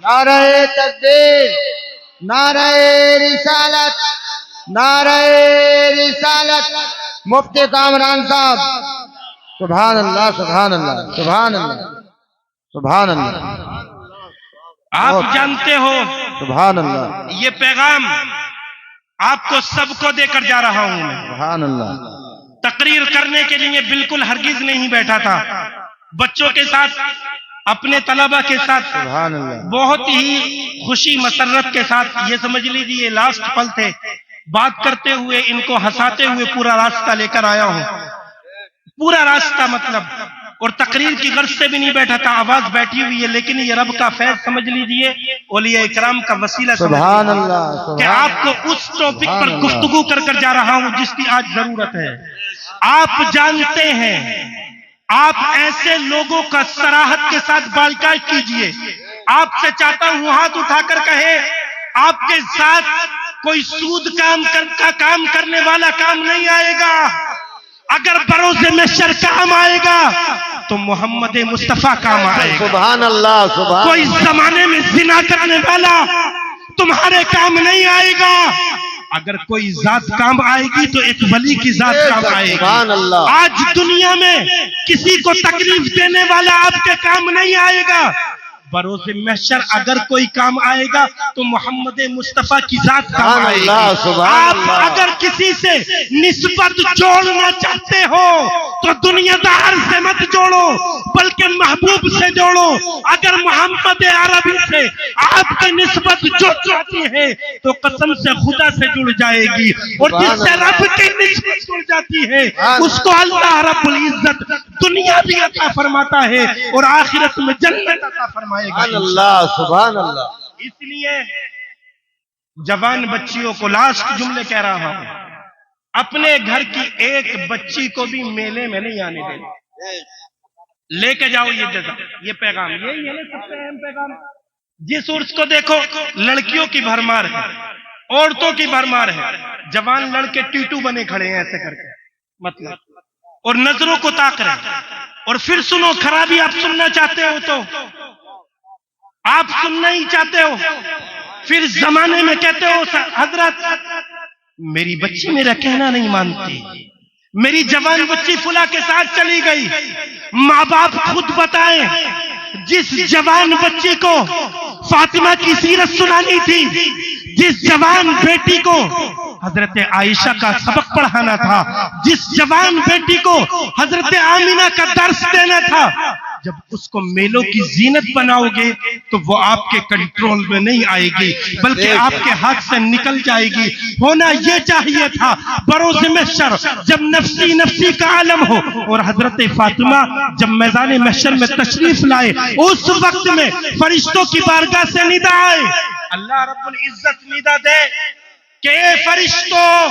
نعرہ تکبیر, نعرہ رسالت, نعرہ رسالت. مفتی کامران صاحب, سبحان اللہ, سبحان اللہ, سبحان اللہ, سبحان اللہ.
آپ جانتے ہو
سبحان اللہ,
یہ پیغام آپ کو سب کو دے کر جا رہا ہوں میں.
سبحان اللہ.
تقریر کرنے کے لیے بالکل ہرگز نہیں بیٹھا تھا. بچوں کے ساتھ, اپنے طلبہ کے ساتھ
سبحان اللہ.
بہت ہی خوشی مسرت کے ساتھ, یہ سمجھ لیجیے لاسٹ پل تھے, بات کرتے ہوئے ان کو ہنساتے ہوئے پورا راستہ لے کر آیا ہوں. پورا راستہ مطلب, اور تقریر کی غرض سے بھی نہیں بیٹھا تھا. آواز بیٹھی ہوئی ہے لیکن یہ رب کا فیض سمجھ لیجیے, اولیاء اکرام کا وسیلہ سمجھ
سبحان
لیجیے
اللہ,
کہ آپ کو اس ٹاپک پر گفتگو کر کر جا رہا ہوں جس کی آج ضرورت ہے. آپ جانتے ہیں آپ ایسے لوگوں کا صراحت کے ساتھ بائیکاٹ کیجئے. آپ سے چاہتا ہوں ہاتھ اٹھا کر کہے آپ کے ساتھ کوئی سود کا کام کرنے والا کام نہیں آئے گا. اگر بروز محشر کام آئے گا تو محمد مصطفیٰ کام آئے گا.
سبحان اللہ, سبحان.
کوئی زمانے میں زنا کرنے والا تمہارے کام نہیں آئے گا. اگر کوئی ذات کام آئے گی تو ایک ولی کی ذات کام آئے گی.
سبحان اللہ.
آج دنیا میں کسی کو تکلیف دینے والا آپ کے کام نہیں آئے گا. بروز محشر اگر کوئی کام آئے گا تو محمد مصطفیٰ کی ذات کام آئے گی. آپ اگر کسی سے نسبت جوڑنا چاہتے ہو تو دنیا دار سے مت جوڑو بلکہ محبوب سے جوڑو. اگر محمد عربی سے آپ کی نسبت جڑ جاتی ہے تو قسم سے خدا سے جڑ جائے گی, اور جس سے رب کی نسبت جڑ جاتی ہے اس کو اللہ رب العزت دنیا بھی عطا فرماتا ہے اور آخرت میں جنت عطا فرمائے گا.
سبحان اللہ, سبحان اللہ.
اس لیے جوان بچیوں کو لاسٹ جملے کہہ رہا ہوں, اپنے گھر کی ایک بچی کو بھی میلے میں نہیں آنے دینا. لے کے جاؤ یہ جزا, یہ پیغام, یہ سب سے اہم پیغام. جس عرس کو دیکھو لڑکیوں کی بھرمار ہے, عورتوں کی بھرمار ہے, جوان لڑکے ٹیٹو بنے کھڑے ہیں ایسے کر کے مطلب, اور نظروں کو تاک رہے. اور پھر سنو, خرابی آپ سننا چاہتے ہو تو آپ سننا ہی چاہتے ہو, پھر زمانے میں کہتے ہو حضرت میری بچی میرا کہنا نہیں مانتی, میری جوان بچی فلاں کے ساتھ چلی گئی. ماں باپ خود بتائیں, جس جوان بچی کو فاطمہ کی سیرت سنانی تھی, جس جوان بیٹی کو حضرت عائشہ کا سبق پڑھانا تھا, جس جوان بیٹی کو حضرت آمینہ کا درس دینا تھا, جب اس کو میلوں کی زینت بناؤ گے تو وہ آپ کے کنٹرول میں نہیں آئے گی بلکہ آپ کے ہاتھ سے نکل جائے گی. ہونا یہ چاہیے تھا بروز محشر جب نفسی نفسی کا عالم ہو, اور حضرت فاطمہ جب میدان محشر میں تشریف لائے اس وقت میں فرشتوں کی بارگاہ سے ندا آئے. اللہ رب العزت ندا دے کہ اے فرشتوں,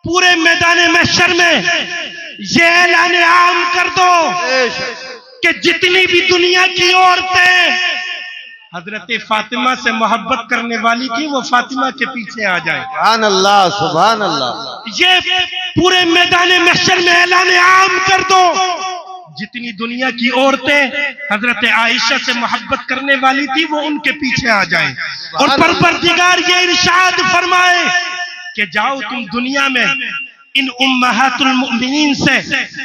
پورے میدان محشر میں یہ اعلان عام کر دو کہ جتنی بھی دنیا کی عورتیں حضرت فاطمہ سے محبت کرنے والی کی وہ فاطمہ کے پیچھے آ جائے.
سبحان اللہ سبحان اللہ.
یہ پورے میدان محشر میں اعلان عام کر دو، جتنی دنیا کی عورتیں حضرت عائشہ سے محبت کرنے والی تھی وہ ان کے پیچھے آ جائیں، اور پروردگار یہ ارشاد فرمائے کہ جاؤ تم دنیا میں ان امہات المؤمنین سے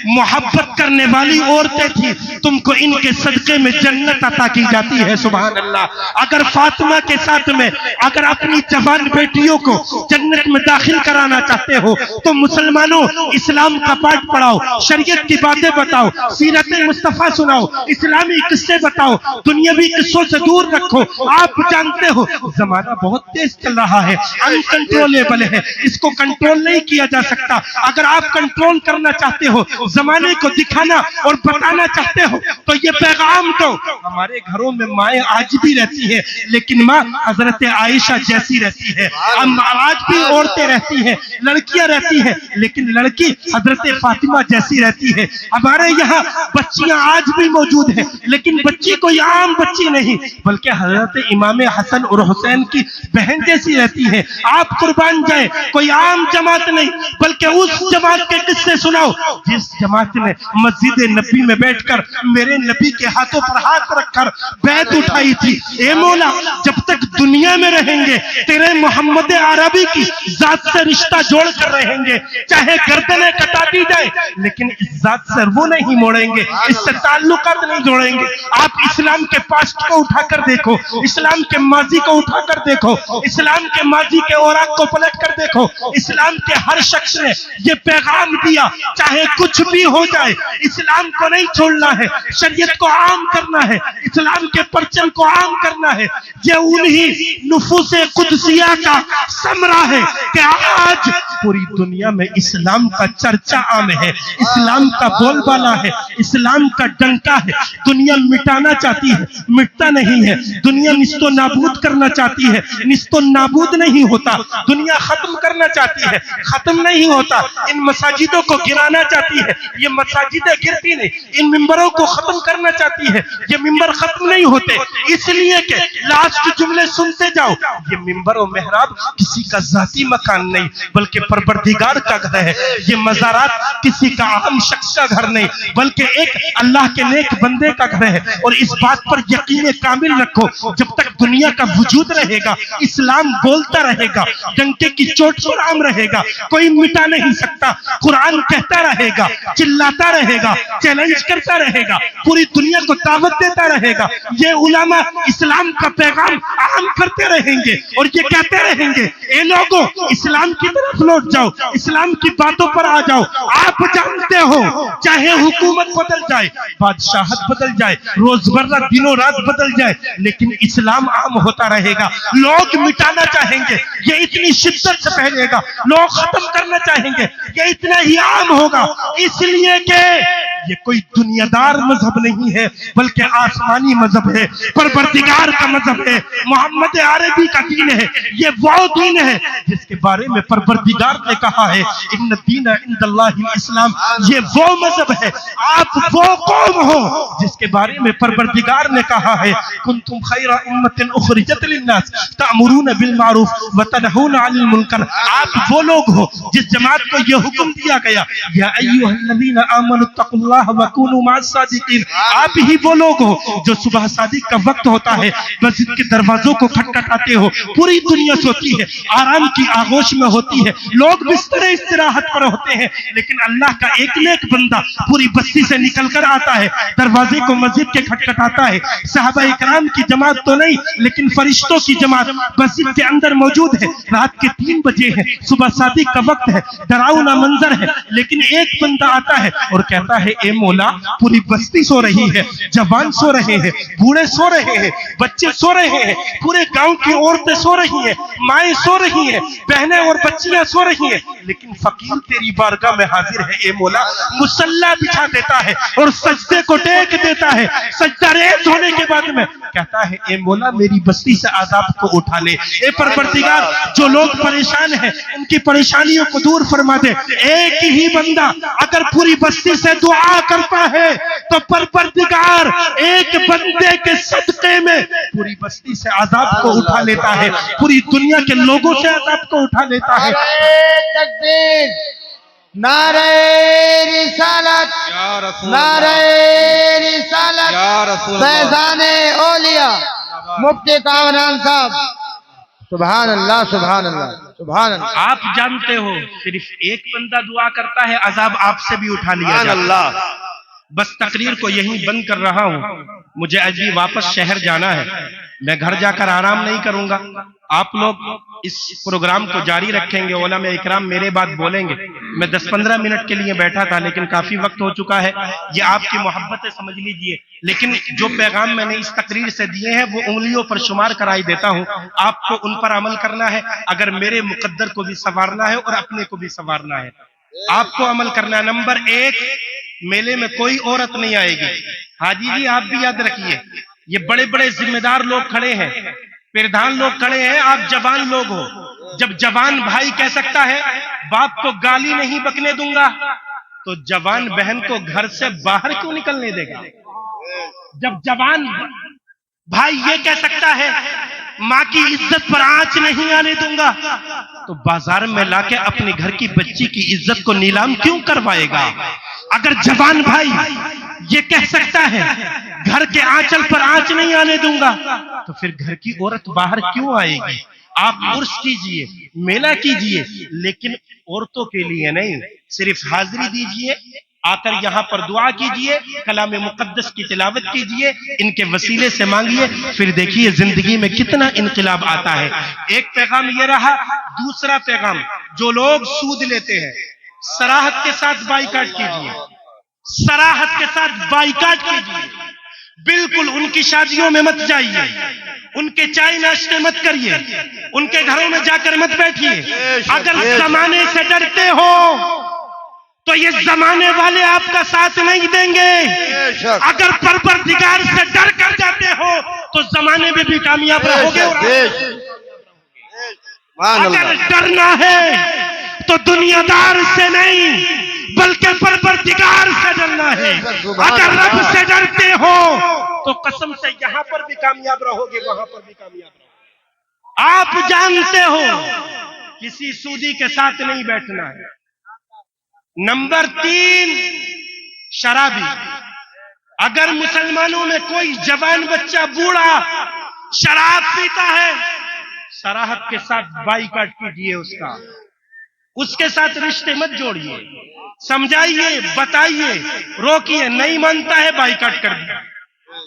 محبت کرنے والی عورتیں تھیں، تم کو ان کے صدقے میں جنت عطا کی جاتی ہے. سبحان اللہ. اگر فاطمہ کے ساتھ میں اگر اپنی جوان بیٹیوں کو جنت میں داخل کرانا چاہتے ہو تو مسلمانوں اسلام کا پاٹ پڑھاؤ، شریعت کی باتیں بتاؤ، سیرت مصطفیٰ سناؤ، اسلامی قصے بتاؤ، دنیاوی قصوں سے دور رکھو. آپ جانتے ہو زمانہ بہت تیز چل رہا ہے، انکنٹرولیبل ہے، اس کو کنٹرول نہیں کیا جا سکتا. اگر آپ کنٹرول کرنا چاہتے ہو، زمانے کو دکھانا اور بتانا چاہتے ہو تو یہ پیغام دو. ہمارے گھروں میں مائیں آج بھی رہتی ہیں، لیکن ماں حضرت عائشہ جیسی رہتی ہے. آج بھی عورتیں رہتی ہیں، لڑکیاں رہتی ہیں، لیکن لڑکی حضرت فاطمہ جیسی رہتی ہے. ہمارے یہاں بچیاں آج بھی موجود ہیں، لیکن بچی کوئی عام بچی نہیں بلکہ حضرت امام حسن اور حسین کی بہن جیسی رہتی ہے. آپ قربان جائیں، کوئی عام جماعت نہیں بلکہ اس جماعت کے قصے سناؤ جس جماعت نے مسجد نبی میں بیٹھ کر میرے نبی کے ہاتھوں پر ہاتھ رکھ کر بیعت اٹھائی تھی. اے مولا جب تک دنیا میں رہیں گے تیرے محمد عربی کی ذات سے رشتہ جوڑ کر رہیں گے، چاہے گردنیں کٹا دی جائے لیکن اس ذات سے وہ نہیں موڑیں گے، اس سے تعلقات نہیں جوڑیں گے. آپ اسلام کے پاسٹ کو اٹھا کر دیکھو، اسلام کے ماضی کو اٹھا کر دیکھو، اسلام کے ماضی کے اوراق کو پلٹ کر دیکھو. اسلام کے ہر شخص نے یہ پیغام دیا چاہے کچھ بھی ہو جائے اسلام کو نہیں چھوڑنا ہے، شریعت کو عام کرنا ہے، اسلام کے پرچم کو عام کرنا ہے. یہ انہی نفوس قدسیہ کا ثمرہ ہے کہ آج پوری دنیا میں اسلام کا چرچا عام ہے، اسلام کا بول بالا ہے، اسلام کا ڈنکا ہے. دنیا مٹانا چاہتی ہے، مٹتا نہیں ہے. دنیا نست و نابود کرنا چاہتی ہے، نست و نابود نہیں ہوتا. دنیا ختم کرنا چاہتی ہے، ختم نہیں ہوتا. ان مساجدوں کو گرانا چاہتی ہے، یہ مساجدیں گرتی نہیں. ان ممبروں کو ختم کرنا چاہتی ہے، یہ ممبر ختم نہیں ہوتے. اس لیے کہ لاسٹ جملے سنتے جاؤ، یہ ممبر و محراب کسی کا ذاتی مکان نہیں بلکہ پروردگار کا گھر ہے. یہ مزارات کسی کا عام شخص کا گھر نہیں بلکہ ایک اللہ کے نیک بندے کا گھر ہے. اور اس بات پر یقین کامل رکھو، جب تک دنیا کا وجود رہے گا اسلام بولتا رہے گا، ڈنکے کی چوٹ پر عام رہے گا، کوئی مٹا نہیں سکتا. قرآن کہتا رہے گا، چلاتا رہے گا، چیلنج کرتا رہے گا، پوری دنیا کو دعوت دیتا رہے گا. یہ علماء اسلام کا پیغام عام کرتے رہیں گے اور یہ کہتے رہیں گے اے لوگوں اسلام کی طرف لوٹ جاؤ، اسلام کی باتوں پر آ جاؤ. آپ جانتے ہو چاہے حکومت بدل جائے، بادشاہت بدل جائے، روزمرہ دنوں رات بدل جائے، لیکن اسلام عام ہوتا رہے گا. لوگ مٹانا چاہیں گے یہ اتنی شدت سے پھیلے گا، لوگ ختم کرنا چاہیں گے یہ اتنا ہی عام ہوگا. اس لیے کہ یہ کوئی دنیا دار مذہب نہیں ہے بلکہ آسمانی مذہب ہے، پروردگار کا مذہب ہے، محمد عربی کا دین ہے. یہ وہ دین ہے جس کے بارے میں پروردگار نے کہا ہے ان الدین عند اللہ الاسلام. یہ وہ مذہب ہے، آپ وہ قوم ہو جس کے بارے میں پروردگار نے کہا ہے کنتم خیر امت اخرجت للناس تأمرون بالمعروف وتنہون عن المنکر. آپ وہ لوگ ہو جس جماعت کو یہ حکم دیا گیا یا ایھا الذین آمنوا اتقوا اللہ وکونوا مع الصادقین. آپ ہی وہ لوگ ہو جو صبح صادق کا وقت ہوتا ہے مسجد کے دروازوں کو کھٹکھٹاتے ہو. پوری دنیا سوتی ہے، آرام کی آغوش میں ہوتی ہے، لوگ بستر استراحت پر ہوتے ہیں، لیکن اللہ کا ایک نیک بندہ پوری بستی سے نکل کر آتا ہے، دروازے کو مسجد کے کھٹکھٹاتا ہے. صحابہ اکرام کی جماعت تو نہیں لیکن فرشتوں کی جماعت مسجد کے اندر موجود ہے. رات کے 3 بجے ہے، صبح صادق کا وقت ہے، ڈراؤنا منظر ہے، لیکن ایک بندہ آتا ہے اور کہتا ہے اے مولا پوری بستی سو رہی ہے، جوان سو رہے ہیں، بوڑھے سو رہے ہیں، بچے سو رہے ہیں، پورے گاؤں کی عورتیں سو رہی ہیں، مائیں سو رہی ہیں، بہنیں اور بچیاں سو رہی ہیں، لیکن فقیر تیری بارگاہ میں حاضر ہے. اے مولا مصلی بچھا دیتا ہے اور سجدے کو ٹیک دیتا ہے. سجدہ ریز ہونے کے بعد میں کہتا ہے اے مولا میری بستی سے عذاب کو اٹھا لے. اے پروردگار جو لوگ پریشان ہیں ان کی پریشانیوں کو دور فرما دے. ایک ہی بندہ اگر پوری بستی سے دعا دعا کرتا ہے تو پروردگار ایک بندے کے صدقے میں پوری بستی سے عذاب کو اٹھا لیتا ہے، پوری دنیا کے لوگوں سے عذاب کو اٹھا لیتا ہے۔
نعرہ تکبیر، نعرہ رسالت،
یا رسول
نعرہ
اللہ،
رسالت،
یا رسول اللہ،
فیضان اولیاء مفتی کامران صاحب۔ سبحان اللہ، سبحان اللہ، سبحان اللہ،
آپ جانتے ہو صرف ایک بندہ دعا کرتا ہے، عذاب آپ سے بھی اٹھا لیا
سبحان
جاتا ہے۔
اللہ۔
بس تقریر کو یہیں بند کر رہا ہوں، مجھے ابھی واپس شہر جانا ہے، میں گھر جا کر آرام نہیں کروں گا۔ آپ لوگ اس پروگرام کو جاری رکھیں گے، علماء اکرام میرے بعد بولیں گے۔ میں 10-15 منٹ کے لیے بیٹھا تھا لیکن کافی وقت ہو چکا ہے، یہ آپ کی محبت ہے سمجھ لیجئے، لیکن جو پیغام میں نے اس تقریر سے دیے ہیں وہ انگلیوں پر شمار کرائی دیتا ہوں، آپ کو ان پر عمل کرنا ہے، اگر میرے مقدر کو بھی سنوارنا ہے اور اپنے کو بھی سنوارنا ہے، آپ کو عمل کرنا ہے۔ نمبر 1، میلے میں کوئی عورت نہیں آئے گی۔ حاجی جی آپ بھی یاد رکھیے، یہ بڑے بڑے ذمہ دار لوگ کھڑے ہیں، پردھان لوگ کھڑے ہیں، آپ جوان لوگ ہو۔ جب جوان بھائی کہہ سکتا ہے باپ کو گالی نہیں بکنے دوں گا، تو جوان بہن کو گھر سے باہر کیوں نکلنے دے گا؟ جب جوان بھائی یہ کہہ سکتا ہے ماں کی عزت پر آنچ نہیں آنے دوں گا، تو بازار میں لا کے اپنے گھر کی بچی کی عزت کو نیلام کیوں کروائے گا؟ اگر جوان بھائی یہ کہہ سکتا ہے گھر کے آنچل پر آنچ نہیں آنے دوں گا، تو پھر گھر کی عورت باہر کیوں آئے گی؟ آپ عرس کیجئے، میلہ کیجئے، لیکن عورتوں کے لیے نہیں، صرف حاضری دیجئے، آ کر یہاں پر دعا کیجئے، کلام مقدس کی تلاوت کیجئے، ان کے وسیلے سے مانگیے، پھر دیکھیے زندگی میں کتنا انقلاب آتا ہے۔ ایک پیغام یہ رہا۔ دوسرا پیغام، جو لوگ سود لیتے ہیں صراحت کے ساتھ بائیکاٹ کیجئے، صراحت کے ساتھ بائیکاٹ کیجئے، بالکل ان کی شادیوں میں مت جائیے، ان کے چائے ناشتے مت کریے، ان کے گھروں میں جا کر مت بیٹھیے۔ اگر زمانے سے ڈرتے ہو تو یہ زمانے والے آپ کا ساتھ نہیں دیں گے، اگر پروردگار سے ڈر کر جاتے ہو تو زمانے میں بھی کامیاب رہو گے۔ اگر ڈرنا ہے تو دنیا دار سے نہیں بلکہ پروردگار سے ڈرنا ہے۔ اگر رب سے ڈرتے ہو تو قسم سے یہاں پر بھی کامیاب رہو گے، وہاں پر بھی کامیاب رہو گے۔ آپ جانتے ہو کسی سودی کے ساتھ نہیں بیٹھنا ہے۔ نمبر 3، شرابی۔ اگر مسلمانوں میں کوئی جوان بچہ بوڑھا شراب پیتا ہے، صراحت کے ساتھ بائیکاٹ کیجئے، اس کے ساتھ رشتے مت جوڑیے، سمجھائیے، بتائیے، روکیے، نہیں مانتا ہے بائیکاٹ کر دیا،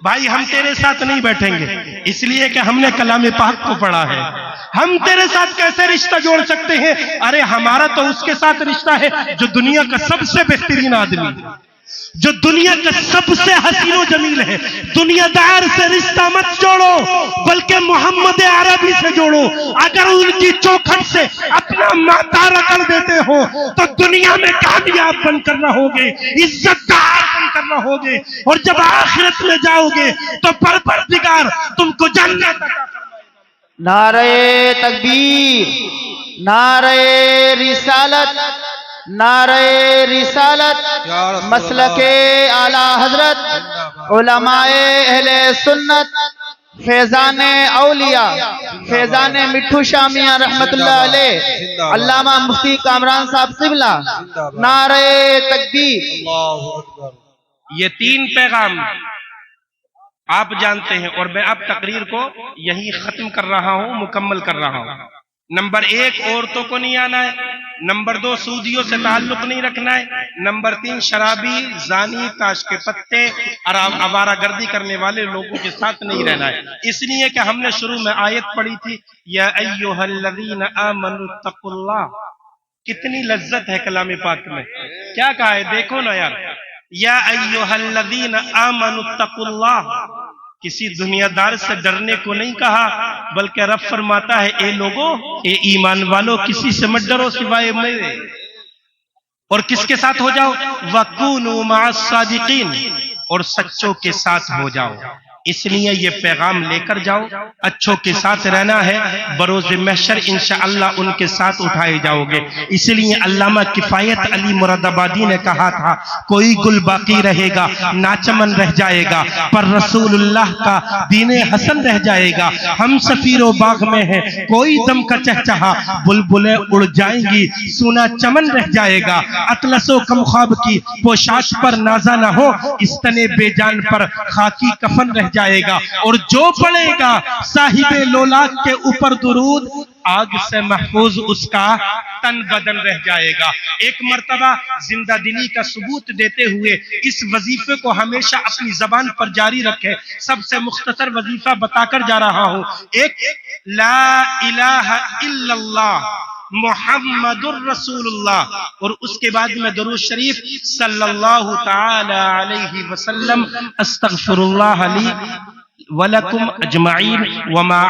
بھائی ہم تیرے ساتھ نہیں بیٹھیں گے، اس لیے کہ ہم نے کلام پاک کو پڑھا ہے، ہم تیرے ساتھ کیسے رشتہ جوڑ سکتے ہیں؟ ارے ہمارا تو اس کے ساتھ رشتہ ہے جو دنیا کا سب سے بہترین آدمی، جو دنیا کا سب سے حسین و جمیل ہے۔ دنیا دار سے رشتہ مت جوڑو بلکہ محمد عربی سے جوڑو۔ اگر ان کی چوکھٹ سے اپنا ماتھا رگڑ دیتے ہو تو دنیا میں کامیاب بن کر رہو گے، عزت دار بن کر رہو گے، اور جب آخرت میں جاؤ گے تو پروردگار تم کو جنت عطا فرمائے گا۔
نعرہ تکبیر، نعرہ رسالت، نعرہ رسالت، مسلک اعلی حضرت علماء اہل سنت، فیضان اولیاء، فیضان مٹھو شاہ میاں رحمت اللہ علیہ، علامہ مفتی کامران صاحب قبلہ، نعرہ تکبیر۔
یہ 3 پیغام آپ جانتے ہیں، اور میں اب تقریر کو یہی ختم کر رہا ہوں، مکمل کر رہا ہوں۔ نمبر 1، عورتوں کو نہیں آنا ہے۔ نمبر 2، سودیوں سے تعلق نہیں رکھنا ہے۔ نمبر 3، شرابی، زانی، تاش کے پتے اور آوارہ گردی کرنے والے لوگوں کے ساتھ نہیں رہنا ہے۔ اس لیے کہ ہم نے شروع میں آیت پڑھی تھی، یا ایھا الذین آمنوا اتقوا اللہ۔ کتنی لذت ہے کلام پاک میں، کیا کہا ہے دیکھو نا یار، یا ایھا الذین آمنوا اتقوا اللہ۔ کسی دنیا دار سے ڈرنے کو نہیں کہا، بلکہ رب فرماتا ہے اے لوگوں، اے ایمان والو، کسی سے مت ڈرو سوائے میرے، اور کس کے ساتھ ہو جاؤ؟ وَكُونُوا مَعَ الصَّادِقِينَ، اور سچوں کے ساتھ ہو جاؤ۔ اس لیے یہ پیغام لے کر جاؤ، اچھوں کے ساتھ رہنا ہے، بروز محشر انشاءاللہ ان کے ساتھ اٹھائے جاؤ گے۔ اس لیے علامہ کفایت علی مراد آبادی نے کہا تھا، کوئی گل باقی رہے گا ناچمن رہ جائے گا، پر رسول اللہ کا دین حسن رہ جائے گا۔ ہم سفیر و باغ میں ہیں، کوئی دم کا چہچہا، بلبلیں اڑ جائیں گی، سونا چمن رہ جائے گا۔ اطلس و کم خواب کی پوشاک پر نازا نہ ہو، اس تنے بے جان پر خاکی کفن رہ جائے گا۔ اور جو پڑے گا صاحب لولاک کے اوپر درود، آگ سے محفوظ اس کا تن بدن رہ جائے گا۔ ایک مرتبہ زندہ دلی کا ثبوت دیتے ہوئے اس وظیفے کو ہمیشہ اپنی زبان پر جاری رکھے، سب سے مختصر وظیفہ بتا کر جا رہا ہوں۔ ایک لا الہ الا اللہ محمد الرسول اللہ، اور اس کے بعد میں درود شریف صلی اللہ تعالی علیہ وسلم، استغفر اللہ لی ولکم اجمعین وما